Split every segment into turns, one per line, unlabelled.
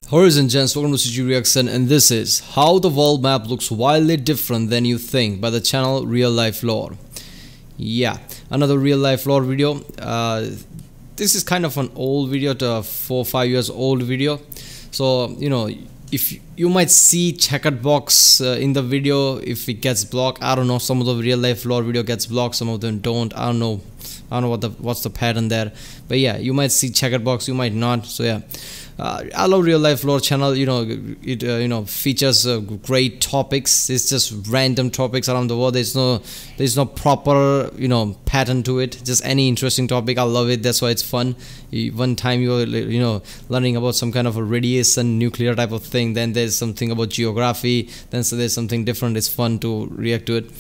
Horizon Gents, welcome to CG Reaction, and this is how the world map looks wildly different than you think by the channel RealLifeLore. Yeah, another RealLifeLore video. This is kind of an old video, 4 or 5 years old video. So you know, if you might see checkered box in the video, if it gets blocked, I don't know. Some of the RealLifeLore video gets blocked, some of them don't. I don't know what's the pattern there, but yeah, you might see checkered box, you might not. So yeah, I love RealLifeLore channel. You know, it features great topics. It's just random topics around the world. There's no proper pattern to it. Just any interesting topic. I love it. That's why it's fun. One time you're learning about some kind of a radiation, nuclear type of thing. Then there's something about geography. Then so there's something different. It's fun to react to it.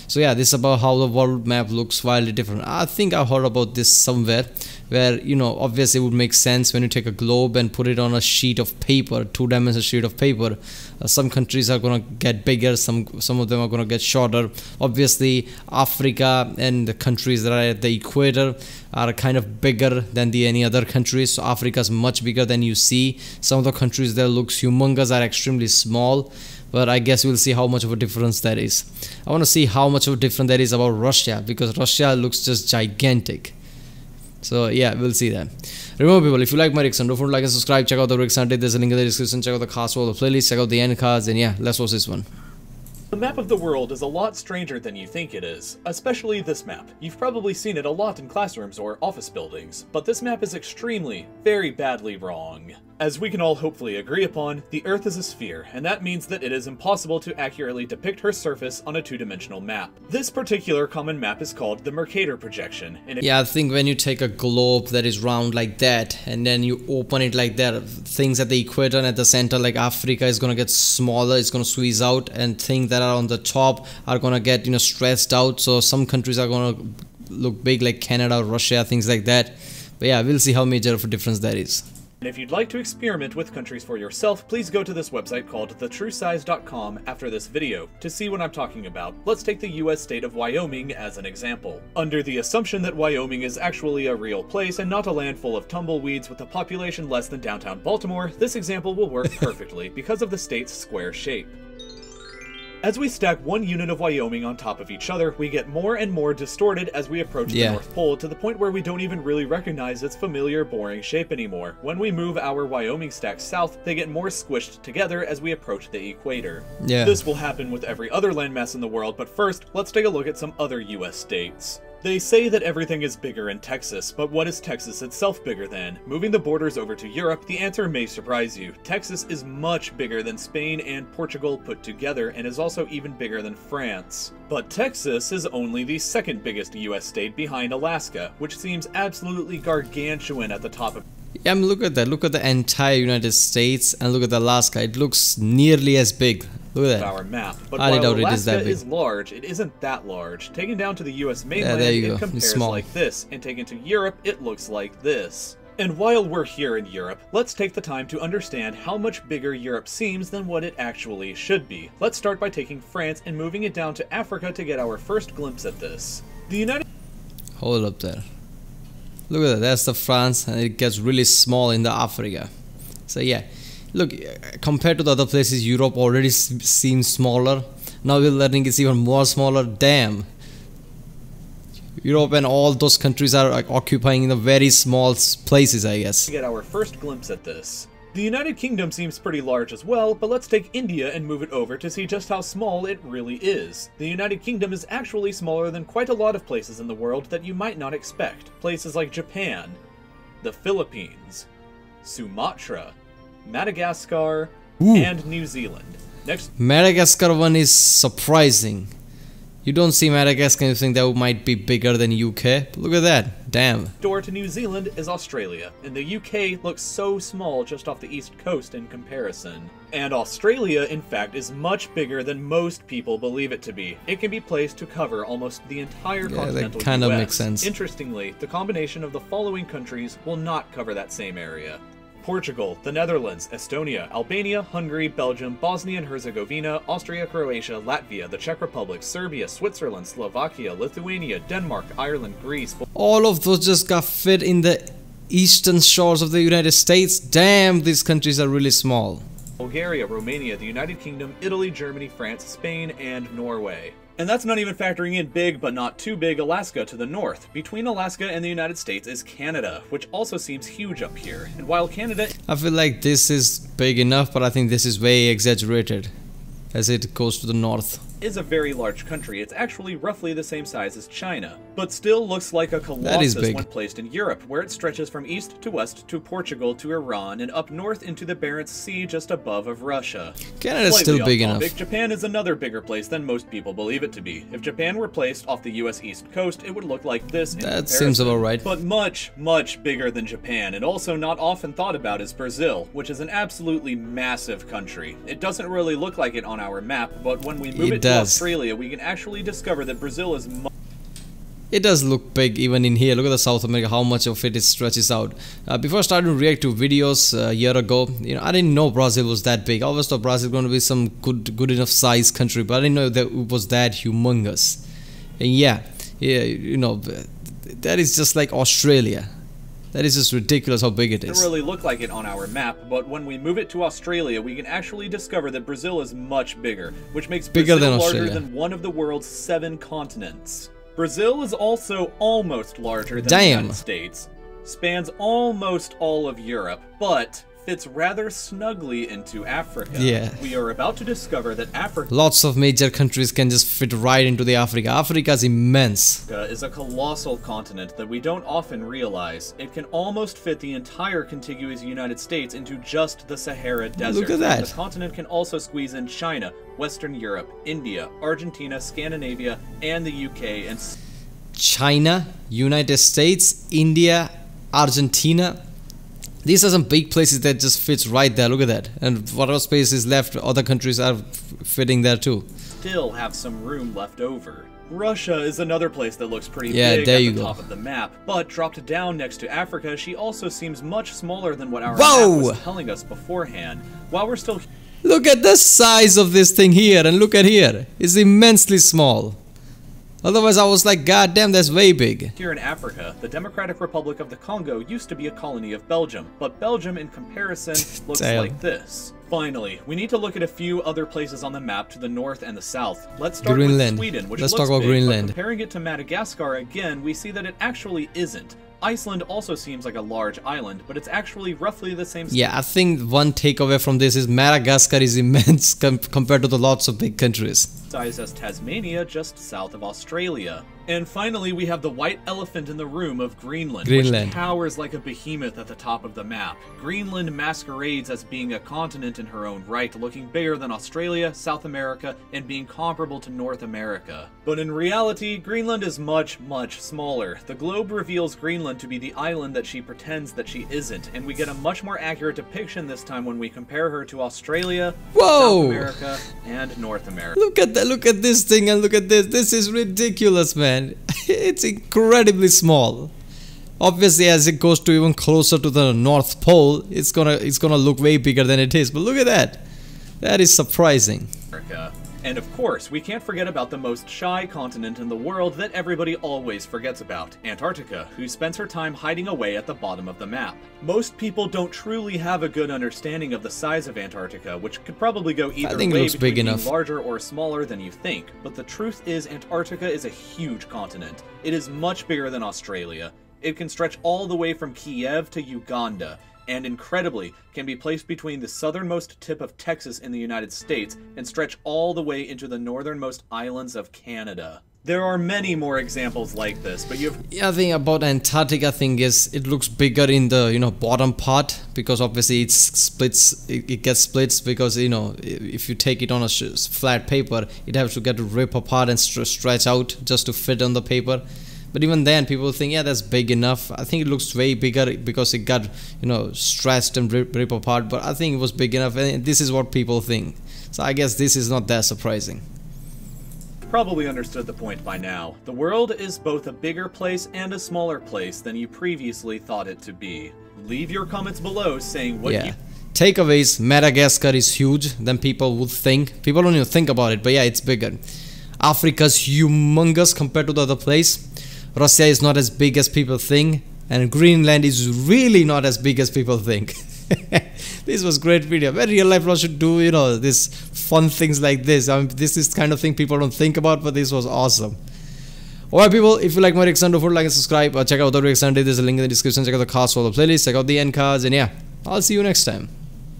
So yeah, this is about how the world map looks wildly different. I think I heard about this somewhere, where obviously it would make sense when you take a globe and put it on a sheet of paper, 2-dimensional sheet of paper. Some countries are gonna get bigger, some of them are gonna get shorter. Obviously, Africa and the countries that are at the equator are kind of bigger than any other countries. So Africa is much bigger than you see. Some of the countries that looks humongous are extremely small. But I guess we'll see how much of a difference that is. I want to see how much of a difference that is about Russia, because Russia looks just gigantic. So yeah, we'll see that. Remember people, if you like my reaction, don't forget to like and subscribe. Check out the reaction. There's a link in the description. Check out the cast for the playlist. Check out the end cards. And yeah, let's watch this one.
The map of the world is a lot stranger than you think it is, especially this map. You've probably seen it a lot in classrooms or office buildings, but this map is extremely, very badly wrong. As we can all hopefully agree upon, the Earth is a sphere, and that means that it is impossible to accurately depict her surface on a two-dimensional map. This particular common map is called the Mercator projection, and
yeah, I think when you take a globe that is round like that, and then you open it like that, things at the equator and at the center, like Africa, is gonna get smaller, it's gonna squeeze out, and things that are on the top are gonna get stretched out. So some countries are gonna look big, like Canada, Russia, things like that. But yeah, we'll see how major of a difference that is.
And if you'd like to experiment with countries for yourself, please go to this website called thetruesize.com after this video to see what I'm talking about. Let's take the US state of Wyoming as an example. Under the assumption that Wyoming is actually a real place and not a land full of tumbleweeds with a population less than downtown Baltimore, this example will work perfectly because of the state's square shape. As we stack one unit of Wyoming on top of each other, we get more and more distorted as we approach the North Pole, to the point where we don't even really recognize its familiar, boring shape anymore. When we move our Wyoming stacks south, they get more squished together as we approach the equator. This will happen with every other landmass in the world, but first, let's take a look at some other US states. They say that everything is bigger in Texas, but what is Texas itself bigger than? Moving the borders over to Europe, the answer may surprise you. Texas is much bigger than Spain and Portugal put together, and is also even bigger than France. But Texas is only the second biggest US state behind Alaska, which seems absolutely gargantuan at the top of.
Yeah, I mean, look at that. Look at the entire United States and look at Alaska. It looks nearly as big. Look at that.
Our map. But while Alaska is large, it isn't that large. Taken down to the US mainland, it compares like this, and taken to Europe, it looks like this. And while we're here in Europe, let's take the time to understand how much bigger Europe seems than what it actually should be. Let's start by taking France and moving it down to Africa to get our first glimpse at this. The United...
Hold up there. Look at that, that's the France, and it gets really small in the Africa. So yeah, look, compared to the other places, Europe already seems smaller. Now we're learning it's even more smaller. Damn. Europe and all those countries are occupying the very small places, I guess.
Get our first glimpse at this. The United Kingdom seems pretty large as well, but let's take India and move it over to see just how small it really is. The United Kingdom is actually smaller than quite a lot of places in the world that you might not expect. Places like Japan, the Philippines, Sumatra, Madagascar, and New Zealand. Next,
Madagascar one is surprising. You don't see Madagascar and you think that might be bigger than UK. But look at that. Damn.
Door to New Zealand is Australia, and the UK looks so small just off the east coast in comparison. And Australia, in fact, is much bigger than most people believe it to be. It can be placed to cover almost the entire continental
that kind of
US.
Makes sense.
Interestingly, the combination of the following countries will not cover that same area. Portugal, the Netherlands, Estonia, Albania, Hungary, Belgium, Bosnia and Herzegovina, Austria, Croatia, Latvia, the Czech Republic, Serbia, Switzerland, Slovakia, Lithuania, Denmark, Ireland, Greece.
All of those just got fit in the eastern shores of the United States. Damn, these countries are really small.
Bulgaria, Romania, the United Kingdom, Italy, Germany, France, Spain, and Norway. And that's not even factoring in big but not too big Alaska to the north. Between Alaska and the United States is Canada, which also seems huge up here. And while Canada...
I feel like this is big enough, but I think this is way exaggerated as it goes to the north.
Is a very large country. It's actually roughly the same size as China, but still looks like a colossus when placed in Europe, where it stretches from east to west to Portugal to Iran and up north into the Barents Sea just above of Russia.
Canada's still big enough.
Japan is another bigger place than most people believe it to be. If Japan were placed off the US East Coast, it would look like this in comparison.
That seems about right.
But much, much bigger than Japan, and also not often thought about is Brazil, which is an absolutely massive country. It doesn't really look like it on our map, but when we move it to Australia, we can actually discover that Brazil is
It does look big even in here. Look at the South America, how much of it stretches out. Before I started to react to videos a year ago, I didn't know Brazil was that big. I always thought Brazil was going to be some good enough size country, but I didn't know that it was that humongous. And yeah, that is just like Australia. That is just ridiculous how big it is.
It doesn't really look like it on our map, but when we move it to Australia, we can actually discover that Brazil is much bigger, which makes Brazil larger than one of the world's 7 continents. Brazil is also almost larger than the United States, spans almost all of Europe, but fits rather snugly into Africa.
Yeah.
We are about to discover that Africa...
Lots of major countries can just fit right into the Africa. Africa is immense.
...is a colossal continent that we don't often realize. It can almost fit the entire contiguous United States into just the Sahara Desert.
Look at that.
The continent can also squeeze in China, Western Europe, India, Argentina, Scandinavia, and the UK, and...
China, United States, India, Argentina... These are some big places that just fits right there. Look at that. And whatever space is left, other countries are fitting there too.
Still have some room left over. Russia is another place that looks pretty big at the top of the map, but dropped down next to Africa, she also seems much smaller than what our map was telling us beforehand. While we're still...
Look at the size of this thing here, and look at here. It's immensely small. Otherwise, I was like, God damn, that's way big.
Here in Africa, the Democratic Republic of the Congo used to be a colony of Belgium, but Belgium, in comparison, looks like this. Finally, we need to look at a few other places on the map to the north and the south. Let's start with Sweden, which looks big, but comparing it to Madagascar again, we see that it actually isn't. Iceland also seems like a large island, but it's actually roughly the same size.
Yeah, I think one takeaway from this is Madagascar is immense compared to the lots of big countries.
Size as Tasmania, just south of Australia. And finally, we have the white elephant in the room of Greenland, which towers like a behemoth at the top of the map. Greenland masquerades as being a continent in her own right, looking bigger than Australia, South America, and being comparable to North America. But in reality, Greenland is much, much smaller. The globe reveals Greenland to be the island that she pretends that she isn't, and we get a much more accurate depiction this time when we compare her to Australia, South America, and North America.
Look at this thing and look at this. This is ridiculous, man. It's incredibly small. Obviously, as it goes to even closer to the North Pole, it's gonna look way bigger than it is. But look at that. That is surprising.
And of course, we can't forget about the most shy continent in the world that everybody always forgets about, Antarctica, who spends her time hiding away at the bottom of the map. Most people don't truly have a good understanding of the size of Antarctica, which could probably go either way between being larger or smaller than you think, but the truth is Antarctica is a huge continent. It is much bigger than Australia. It can stretch all the way from Kiev to Uganda, and incredibly, can be placed between the southernmost tip of Texas in the United States and stretch all the way into the northernmost islands of Canada. There are many more examples like this, but
Yeah, the thing about Antarctica thing is it looks bigger in the bottom part, because obviously it gets splits because if you take it on a flat paper, it has to get rip apart and stretch out just to fit on the paper. But even then, people think, yeah, that's big enough. I think it looks way bigger because it got, stretched and rip apart. But I think it was big enough, and this is what people think. So I guess this is not that surprising.
Probably understood the point by now. The world is both a bigger place and a smaller place than you previously thought it to be. Leave your comments below saying what you...
Takeaways: Madagascar is huge than people would think. People don't even think about it, but yeah, it's bigger. Africa's humongous compared to the other place. Russia is not as big as people think. and Greenland is really not as big as people think. This was great video. Where Real Life Lore should do, you know, this fun things like this. I mean, this is kind of thing people don't think about, but this was awesome. Alright people, if you like my reaction, don't forget to like and subscribe. Check out the reaction. There's a link in the description. Check out the cast for the playlist. Check out the end cards, and yeah, I'll see you next time.